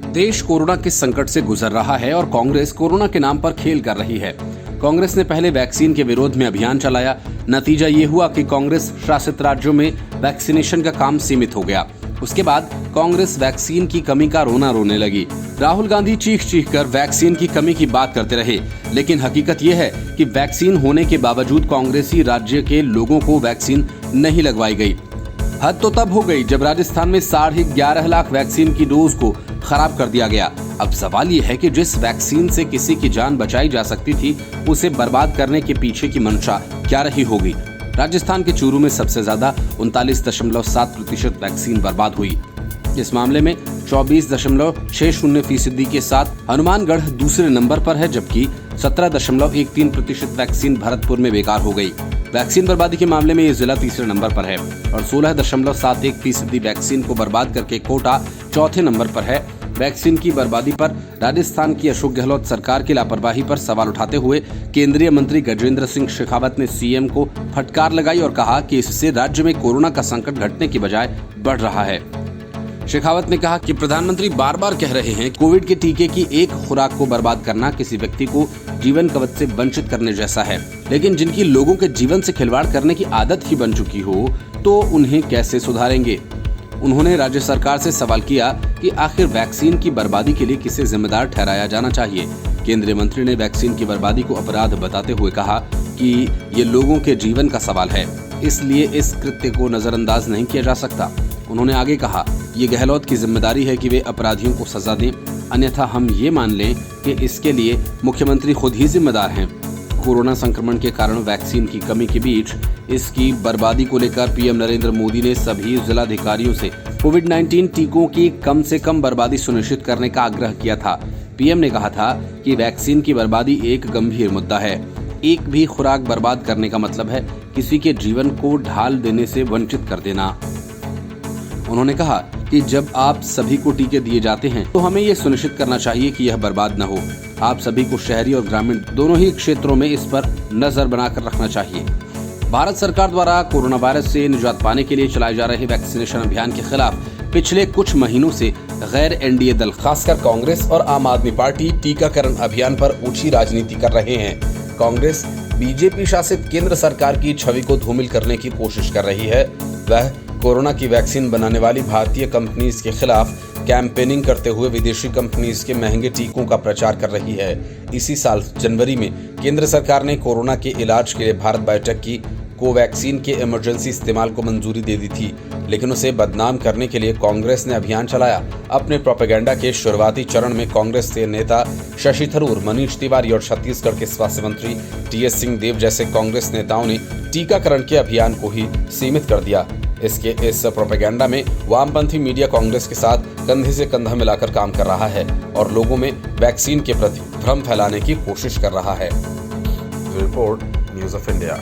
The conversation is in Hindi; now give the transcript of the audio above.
देश कोरोना के संकट से गुजर रहा है और कांग्रेस कोरोना के नाम पर खेल कर रही है। कांग्रेस ने पहले वैक्सीन के विरोध में अभियान चलाया। नतीजा ये हुआ कि कांग्रेस शासित राज्यों में वैक्सीनेशन का काम सीमित हो गया। उसके बाद कांग्रेस वैक्सीन की कमी का रोना रोने लगी। राहुल गांधी चीख कर वैक्सीन की कमी की बात करते रहे, लेकिन हकीकत यह है कि वैक्सीन होने के बावजूद कांग्रेसी राज्य के लोगों को वैक्सीन नहीं लगवाई गई। हद तो तब हो गई जब राजस्थान में 11.5 लाख वैक्सीन की डोज को खराब कर दिया गया। अब सवाल ये है कि जिस वैक्सीन से किसी की जान बचाई जा सकती थी, उसे बर्बाद करने के पीछे की मंशा क्या रही होगी। राजस्थान के चूरू में सबसे ज्यादा 39.7% वैक्सीन बर्बाद हुई। इस मामले में 24.60% के साथ हनुमानगढ़ दूसरे नंबर पर है, जबकि 17.13% वैक्सीन भरतपुर में बेकार हो गई। वैक्सीन बर्बादी के मामले में ये जिला तीसरे नंबर पर है और 16.71% वैक्सीन को बर्बाद करके कोटा चौथे नंबर पर है। वैक्सीन की बर्बादी पर राजस्थान की अशोक गहलोत सरकार की लापरवाही पर सवाल उठाते हुए केंद्रीय मंत्री गजेंद्र सिंह शेखावत ने सीएम को फटकार लगाई और कहा कि इससे राज्य में कोरोना का संकट घटने की बजाय बढ़ रहा है। शेखावत ने कहा कि प्रधानमंत्री बार बार कह रहे हैं कोविड के टीके की एक खुराक को बर्बाद करना किसी व्यक्ति को जीवन कवच से वंचित करने जैसा है, लेकिन जिनकी लोगों के जीवन से खिलवाड़ करने की आदत ही बन चुकी हो तो उन्हें कैसे सुधारेंगे। उन्होंने राज्य सरकार से सवाल किया कि आखिर वैक्सीन की बर्बादी के लिए किसे जिम्मेदार ठहराया जाना चाहिए। केंद्रीय मंत्री ने वैक्सीन की बर्बादी को अपराध बताते हुए कहा कि ये लोगों के जीवन का सवाल है, इसलिए इस कृत्य को नजरअंदाज नहीं किया जा सकता। उन्होंने आगे कहा, ये गहलोत की जिम्मेदारी है कि वे अपराधियों को सजा दें, अन्यथा हम ये मान लें कि इसके लिए मुख्यमंत्री खुद ही जिम्मेदार हैं। कोरोना संक्रमण के कारण वैक्सीन की कमी के बीच इसकी बर्बादी को लेकर पीएम नरेंद्र मोदी ने सभी जिलाधिकारियों से कोविड-19 टीकों की कम से कम बर्बादी सुनिश्चित करने का आग्रह किया था। पीएम ने कहा था कि वैक्सीन की बर्बादी एक गंभीर मुद्दा है। एक भी खुराक बर्बाद करने का मतलब है किसी के जीवन को ढाल देने से वंचित कर देना। उन्होंने कहा कि जब आप सभी को टीके दिए जाते हैं तो हमें यह सुनिश्चित करना चाहिए कि यह बर्बाद न हो। आप सभी को शहरी और ग्रामीण दोनों ही क्षेत्रों में इस पर नजर बनाकर रखना चाहिए। भारत सरकार द्वारा कोरोना वायरस से निजात पाने के लिए चलाए जा रहे वैक्सीनेशन अभियान के खिलाफ पिछले कुछ महीनों से गैर एनडीए दल खासकर कांग्रेस और आम आदमी पार्टी टीकाकरण अभियान पर ऊंची राजनीति कर रहे हैं। कांग्रेस बीजेपी शासित केंद्र सरकार की छवि को धूमिल करने की कोशिश कर रही है। वह कोरोना की वैक्सीन बनाने वाली भारतीय कंपनीज के खिलाफ कैंपेनिंग करते हुए विदेशी कंपनीज के महंगे टीकों का प्रचार कर रही है। इसी साल जनवरी में केंद्र सरकार ने कोरोना के इलाज के लिए भारत बायोटेक की कोवैक्सीन के इमरजेंसी इस्तेमाल को मंजूरी दे दी थी, लेकिन उसे बदनाम करने के लिए कांग्रेस ने अभियान चलाया। अपने प्रोपेगेंडा के शुरुआती चरण में कांग्रेस के नेता शशि थरूर, मनीष तिवारी और छत्तीसगढ़ के स्वास्थ्य मंत्री टीएस सिंहदेव जैसे कांग्रेस नेताओं ने टीकाकरण के अभियान को ही सीमित कर दिया। इसके इस प्रोपेगेंडा में वामपंथी मीडिया कांग्रेस के साथ कंधे से कंधा मिलाकर काम कर रहा है और लोगों में वैक्सीन के प्रति भ्रम फैलाने की कोशिश कर रहा है। Report news of India.